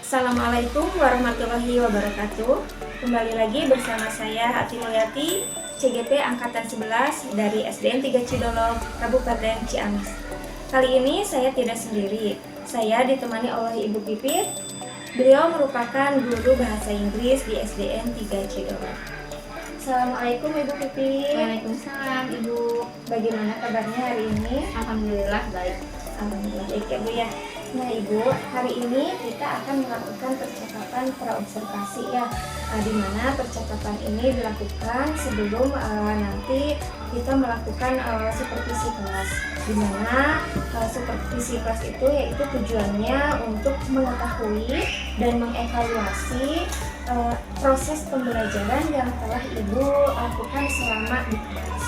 Assalamualaikum warahmatullahi wabarakatuh. Kembali lagi bersama saya Hati Mulyati, CGP Angkatan 11 dari SDN 3 Cidolog, Kabupaten Ciamis. Kali ini saya tidak sendiri, saya ditemani oleh Ibu Pipit. Beliau merupakan guru bahasa Inggris di SDN 3 Cidolog. Assalamualaikum Ibu Pipit. Waalaikumsalam Ibu. Bagaimana kabarnya hari ini? Alhamdulillah baik. Alhamdulillah baik ya Bu ya. Nah Ibu, hari ini kita akan melakukan percakapan praobservasi ya, di mana percakapan ini dilakukan sebelum nanti kita melakukan supervisi kelas, di mana supervisi kelas itu yaitu tujuannya untuk mengetahui dan mengevaluasi proses pembelajaran yang telah Ibu lakukan selama di kelas.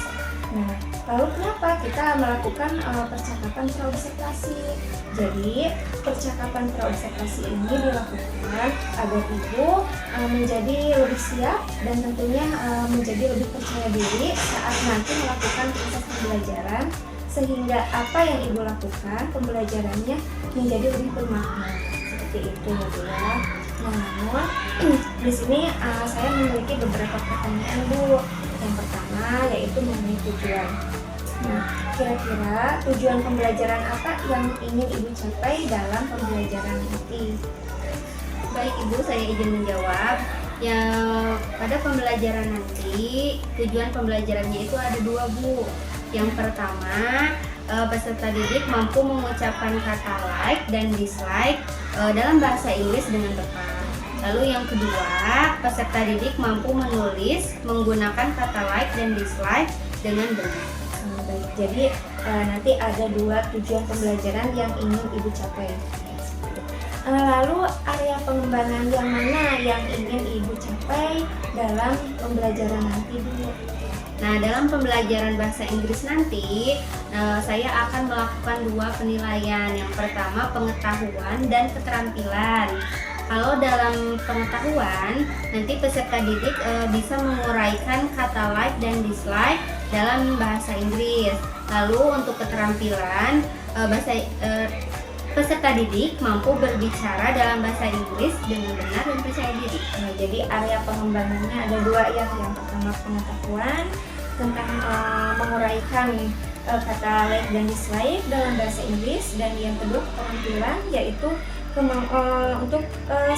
Nah, lalu kenapa kita melakukan percakapan praobservasi? Jadi, percakapan praobservasi ini dilakukan agar Ibu menjadi lebih siap dan tentunya menjadi lebih percaya diri saat nanti melakukan proses pembelajaran, sehingga apa yang Ibu lakukan pembelajarannya menjadi lebih bermakna. Seperti itu ya. Nah, namun di sini saya memiliki beberapa pertanyaan Bu. Yang pertama yaitu mengenai tujuan. Nah, kira-kira tujuan pembelajaran apa yang ingin Ibu capai dalam pembelajaran nanti? Baik Ibu, saya izin menjawab. Yang pada pembelajaran nanti, tujuan pembelajarannya itu ada dua Bu. Yang pertama, peserta didik mampu mengucapkan kata like dan dislike dalam bahasa Inggris dengan tepat. Lalu yang kedua, peserta didik mampu menulis menggunakan kata like dan dislike dengan benar. Baik, jadi nanti ada dua tujuan pembelajaran yang ingin Ibu capai. Lalu area pengembangan yang mana yang ingin Ibu capai dalam pembelajaran nanti Bu? Nah, dalam pembelajaran bahasa Inggris nanti, saya akan melakukan dua penilaian. Yang pertama, pengetahuan dan keterampilan. Kalau dalam pengetahuan, nanti peserta didik bisa menguraikan kata like dan dislike dalam bahasa Inggris. Lalu untuk keterampilan, peserta didik mampu berbicara dalam bahasa Inggris dengan benar dan percaya diri. Nah, jadi area pengembangannya ada dua ya. Yang pertama pengetahuan tentang menguraikan kata like dan dislike dalam bahasa Inggris, dan yang kedua keterampilan yaitu untuk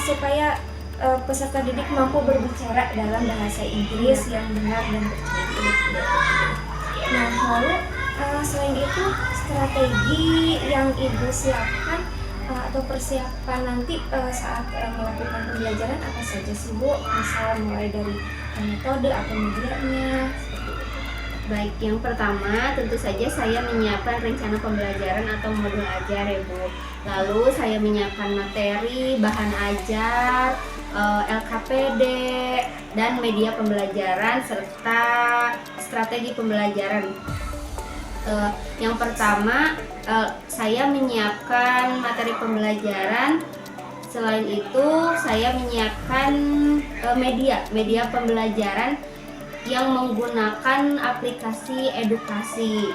supaya peserta didik mampu berbicara dalam bahasa Inggris yang benar dan percaya diri. Nah, lalu selain itu strategi yang Ibu siapkan atau persiapan nanti saat melakukan pembelajaran apa saja sih Bu? Misal mulai dari metode atau medianya. Baik, yang pertama tentu saja saya menyiapkan rencana pembelajaran atau modul ajar ya Bu. Lalu saya menyiapkan materi, bahan ajar, LKPD, dan media pembelajaran serta strategi pembelajaran. Yang pertama saya menyiapkan materi pembelajaran. Selain itu saya menyiapkan media pembelajaran yang menggunakan aplikasi edukasi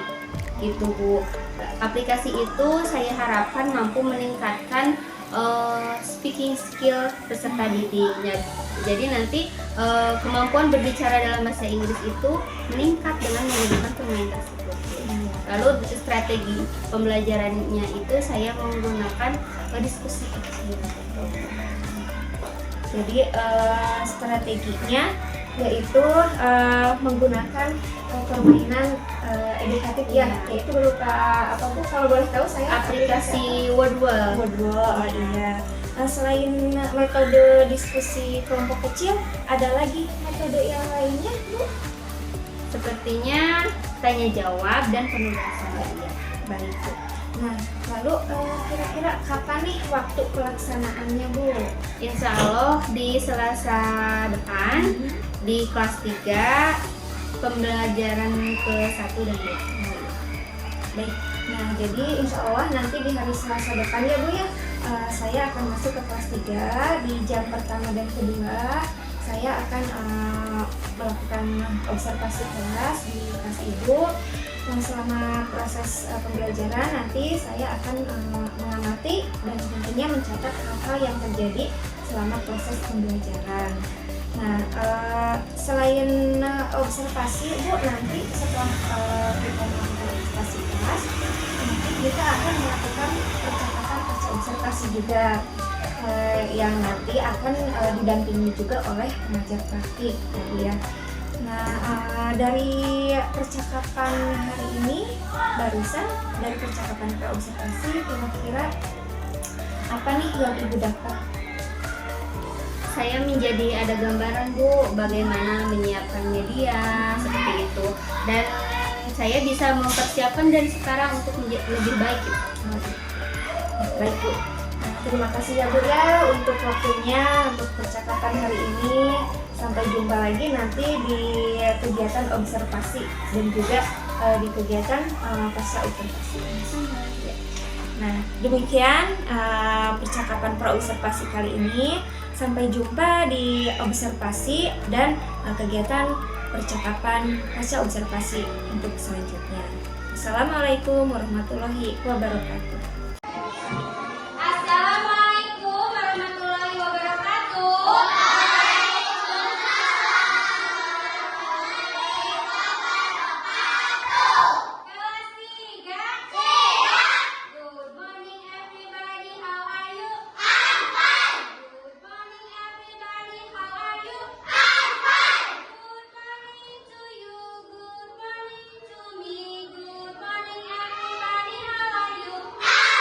gitu Bu. Aplikasi itu saya harapkan mampu meningkatkan speaking skill peserta didiknya. Jadi nanti kemampuan berbicara dalam bahasa Inggris itu meningkat dengan menggunakan permainan tersebut. Lalu strategi pembelajarannya itu saya menggunakan diskusi kecil. Jadi strateginya yaitu menggunakan permainan edukatif ya, yaitu berupa apa Bu? Kalau boleh tahu saya aplikasi Wordwall. Iya. Nah, selain metode diskusi kelompok kecil, ada lagi metode yang lainnya Bu? Sepertinya tanya jawab dan penugasan. Baik Bu. Nah, lalu kira-kira kapan nih waktu pelaksanaannya Bu? Insya Allah di Selasa depan di kelas 3 pembelajaran ke-1 dan 2. Baik, nah jadi insya Allah nanti di hari Selasa depan ya Bu ya, saya akan masuk ke kelas 3 di jam pertama dan kedua. Saya akan melakukan observasi kelas di kelas Ibu. Nah, selama proses pembelajaran nanti saya akan mengamati dan tentunya mencatat hal-hal yang terjadi selama proses pembelajaran. Nah, selain observasi, Bu, nanti setelah kita melakukan observasi kelas, nanti kita akan melakukan percakapan pasca observasi juga, yang nanti akan didampingi juga oleh pengajar praktik tadi ya. Nah, dari percakapan hari ini barusan, dari percakapan praobservasi, kira-kira apa nih yang Ibu dapat? Saya menjadi ada gambaran Bu bagaimana menyiapkan media seperti itu, dan saya bisa mempersiapkan dari sekarang untuk lebih baik gitu. Baik Bu. Nah, terima kasih ya Bu ya untuk waktunya untuk percakapan hari ini. Sampai jumpa lagi nanti di kegiatan observasi dan juga di kegiatan pasca observasi. Nah, demikian percakapan praobservasi kali ini. Sampai jumpa di observasi dan kegiatan percakapan pasca observasi untuk selanjutnya. Assalamualaikum warahmatullahi wabarakatuh. Assalamualaikum warahmatullahi wabarakatuh. Kelas 3 C. Good morning everybody, how are you? I'm fine. Good morning everybody, how are you? I'm fine. Good morning to you, good morning to me. Good morning everybody, how are you? I'm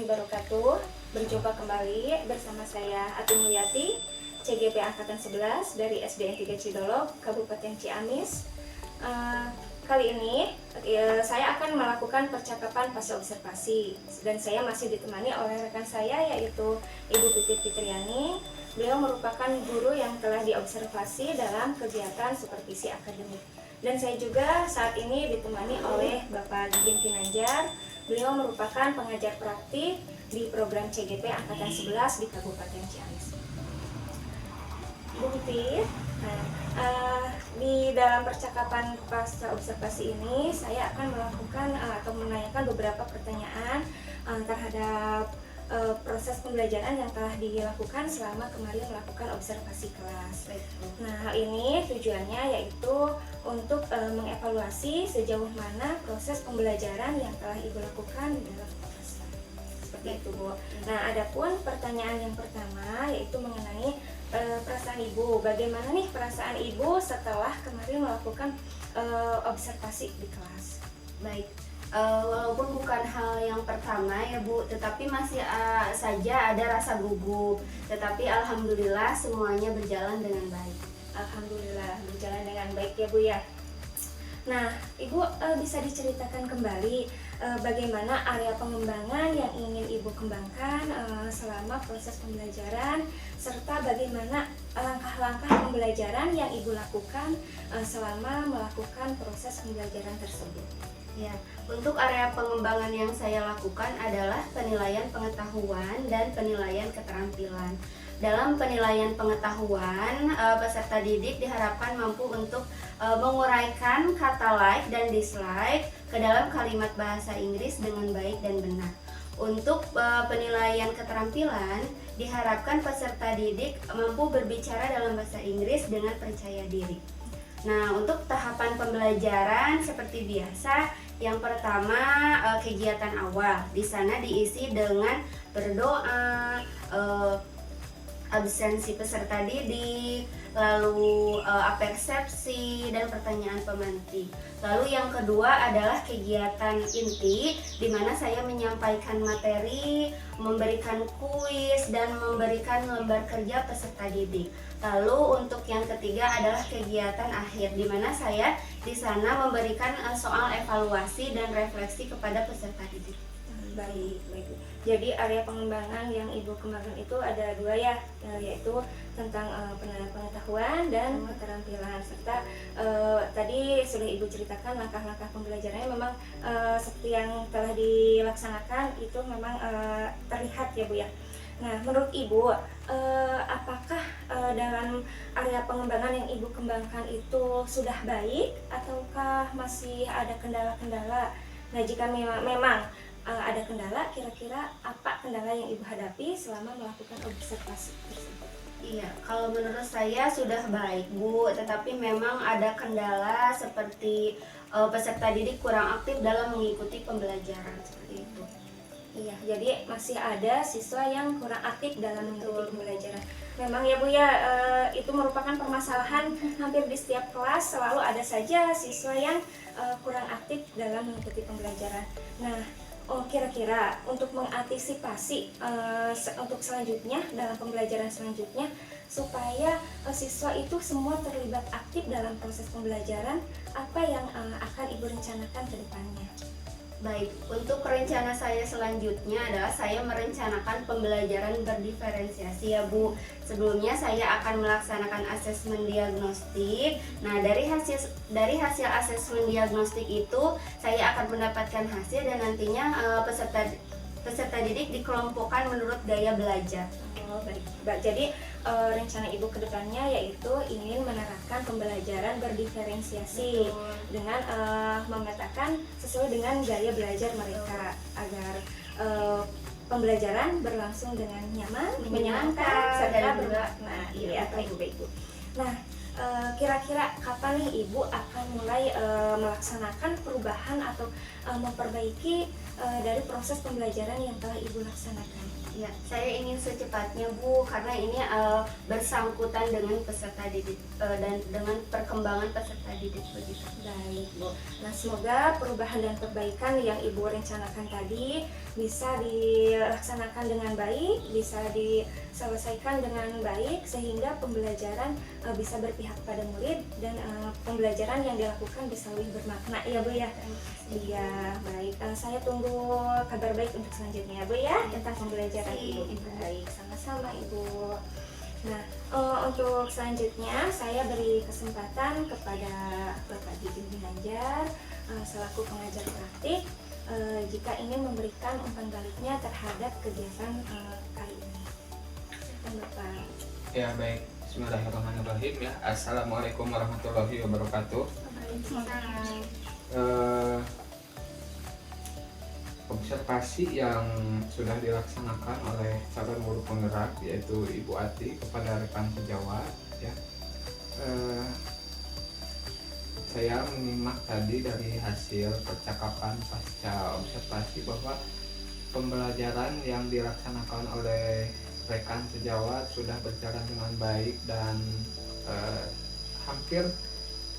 wabarakatuh. Berjumpa kembali bersama saya Ati Mulyati, CGP Angkatan 11 dari SDN 3 Cidolog, Kabupaten Ciamis. Kali ini saya akan melakukan percakapan pasca observasi dan saya masih ditemani oleh rekan saya yaitu Ibu Pipit Fitriani. Beliau merupakan guru yang telah diobservasi dalam kegiatan supervisi akademik. Dan saya juga saat ini ditemani oleh Bapak Gigin Pinanjar. Beliau merupakan pengajar praktik di program CGP Angkatan 11 di Kabupaten Ciamis. Bu Pipit, di dalam percakapan pasca observasi ini saya akan melakukan atau menanyakan beberapa pertanyaan terhadap proses pembelajaran yang telah dilakukan selama kemarin melakukan observasi kelas. Nah, hal ini tujuannya yaitu untuk mengevaluasi sejauh mana proses pembelajaran yang telah Ibu lakukan di dalam kelas. Seperti itu, Bu. Nah, adapun pertanyaan yang pertama yaitu mengenai perasaan Ibu. Bagaimana nih perasaan Ibu setelah kemarin melakukan observasi di kelas? Baik, walaupun bukan hal yang pertama ya Bu, tetapi masih saja ada rasa gugup. Tetapi alhamdulillah semuanya berjalan dengan baik. Alhamdulillah berjalan dengan baik ya Bu ya. Nah, Ibu bisa diceritakan kembali bagaimana area pengembangan yang ingin Ibu kembangkan selama proses pembelajaran, serta bagaimana langkah-langkah pembelajaran yang Ibu lakukan selama melakukan proses pembelajaran tersebut. Ya, untuk area pengembangan yang saya lakukan adalah penilaian pengetahuan dan penilaian keterampilan. Dalam penilaian pengetahuan, peserta didik diharapkan mampu untuk menguraikan kata like dan dislike ke dalam kalimat bahasa Inggris dengan baik dan benar. Untuk penilaian keterampilan, diharapkan peserta didik mampu berbicara dalam bahasa Inggris dengan percaya diri. Nah, untuk tahapan pembelajaran seperti biasa, yang pertama kegiatan awal. Di sana diisi dengan berdoa, absensi peserta didik, lalu persepsi dan pertanyaan pemantik. Lalu yang kedua adalah kegiatan inti, di mana saya menyampaikan materi, memberikan kuis dan memberikan lembar kerja peserta didik. Lalu untuk yang ketiga adalah kegiatan akhir, di mana saya di sana memberikan soal evaluasi dan refleksi kepada peserta didik. Baik. Jadi area pengembangan yang Ibu kembangkan itu ada dua ya, yaitu tentang penilaian pengetahuan dan keterampilan, serta tadi sudah Ibu ceritakan langkah-langkah pembelajarannya memang seperti yang telah dilaksanakan itu memang terlihat ya Bu ya. Nah, menurut Ibu, apakah dalam area pengembangan yang Ibu kembangkan itu sudah baik ataukah masih ada kendala-kendala? Nah, jika memang ada kendala, kira-kira apa kendala yang Ibu hadapi selama melakukan observasi tersebut? Iya, kalau menurut saya sudah baik Bu, tetapi memang ada kendala seperti peserta didik kurang aktif dalam mengikuti pembelajaran seperti itu. Iya, jadi masih ada siswa yang kurang aktif dalam mengikuti pembelajaran. Memang ya Bu ya, itu merupakan permasalahan hampir di setiap kelas, selalu ada saja siswa yang kurang aktif dalam mengikuti pembelajaran. Nah, kira-kira untuk mengantisipasi untuk selanjutnya dalam pembelajaran selanjutnya supaya siswa itu semua terlibat aktif dalam proses pembelajaran, apa yang akan Ibu rencanakan ke depannya? Baik, untuk rencana saya selanjutnya adalah saya merencanakan pembelajaran berdiferensiasi ya Bu. Sebelumnya saya akan melaksanakan asesmen diagnostik. Nah, dari hasil asesmen diagnostik itu saya akan mendapatkan hasil dan nantinya peserta didik dikelompokkan menurut gaya belajar. Oh, baik. Jadi rencana Ibu ke depannya yaitu ingin menerapkan pembelajaran berdiferensiasi. Betul. Dengan memetakan sesuai dengan gaya belajar mereka agar pembelajaran berlangsung dengan nyaman, menyenangkan, serta bermakna. Iya, baik. Nah, kira-kira kapan nih Ibu akan mulai melaksanakan perubahan atau memperbaiki dari proses pembelajaran yang telah Ibu laksanakan? Ya, saya ingin secepatnya Bu, karena ini bersangkutan dengan peserta didik dan dengan perkembangan peserta didik begitu. Baik Bu. Nah, semoga perubahan dan perbaikan yang Ibu rencanakan tadi bisa dilaksanakan dengan baik, bisa diselesaikan dengan baik, sehingga pembelajaran bisa berpihak pada murid dan pembelajaran yang dilakukan bisa lebih bermakna ya Bu ya. Iya, baik. Saya tunggu kabar baik untuk selanjutnya ya Bu ya, tentang pembelajaran Ibu. Baik, sama-sama Ibu. Nah, untuk selanjutnya saya beri kesempatan kepada Bapak Didi Ginanjar selaku pengajar praktik jika ingin memberikan umpan baliknya terhadap kegiatan kali ini. Silakan Bapak. Ya baik, bismillahirrahmanirrahim ya. Assalamualaikum warahmatullahi wabarakatuh. Observasi yang sudah dilaksanakan oleh calon guru penggerak yaitu Ibu Ati kepada rekan sejawat ya. Saya menyimak tadi dari hasil percakapan pasca observasi bahwa pembelajaran yang dilaksanakan oleh rekan sejawat sudah berjalan dengan baik dan hampir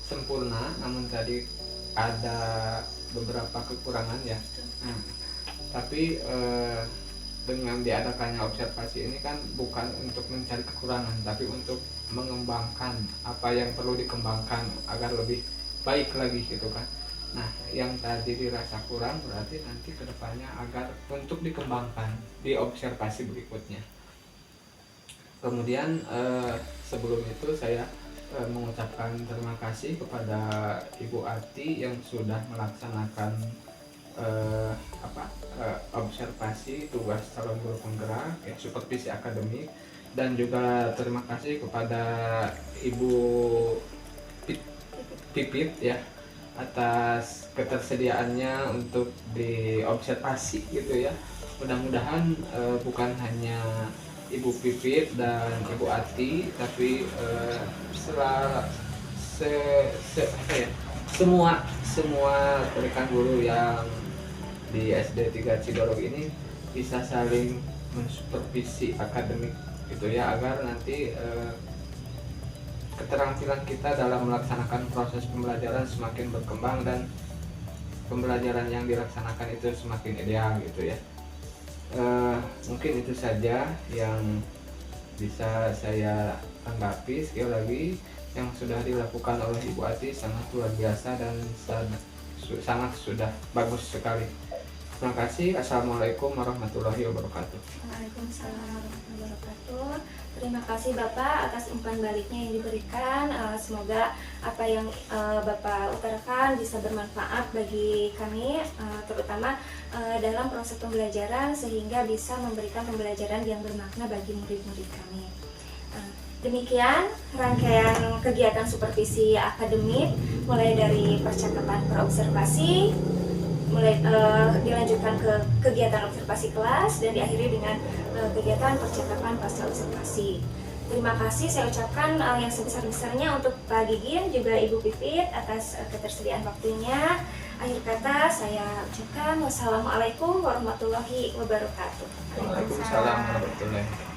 sempurna, namun tadi ada beberapa kekurangan ya. Tapi dengan diadakannya observasi ini kan bukan untuk mencari kekurangan, tapi untuk mengembangkan apa yang perlu dikembangkan agar lebih baik lagi gitu kan. Nah, yang tadi dirasa kurang berarti nanti kedepannya agar untuk dikembangkan di observasi berikutnya. Kemudian sebelum itu saya mengucapkan terima kasih kepada Ibu Ati yang sudah melaksanakan observasi tugas calon guru penggerak ya, supervisi akademik, dan juga terima kasih kepada Ibu Pipit ya atas ketersediaannya untuk diobservasi gitu ya. Mudah-mudahan bukan hanya Ibu Pipit dan Ibu Ati, tapi semua rekan guru yang di SD 3 Cidorog ini bisa saling mensupervisi akademik gitu ya, agar nanti keterampilan kita dalam melaksanakan proses pembelajaran semakin berkembang dan pembelajaran yang dilaksanakan itu semakin ideal gitu ya. Mungkin itu saja yang bisa saya tanggapi. Sekali lagi, yang sudah dilakukan oleh Ibu Ati sangat luar biasa dan sangat sudah bagus sekali. Terima kasih. Assalamualaikum warahmatullahi wabarakatuh. Waalaikumsalam warahmatullahi wabarakatuh. Terima kasih Bapak atas umpan baliknya yang diberikan. Semoga apa yang Bapak utarakan bisa bermanfaat bagi kami, terutama dalam proses pembelajaran, sehingga bisa memberikan pembelajaran yang bermakna bagi murid-murid kami. Demikian rangkaian kegiatan supervisi akademik, mulai dari percakapan praobservasi, mulai dilanjutkan ke kegiatan observasi kelas, dan diakhiri dengan kegiatan percakapan pasca observasi. Terima kasih saya ucapkan yang sebesar-besarnya untuk Pak Gigin juga Ibu Pipit atas ketersediaan waktunya. Akhir kata saya ucapkan wassalamualaikum warahmatullahi wabarakatuh. Waalaikumsalam warahmatullahi wabarakatuh.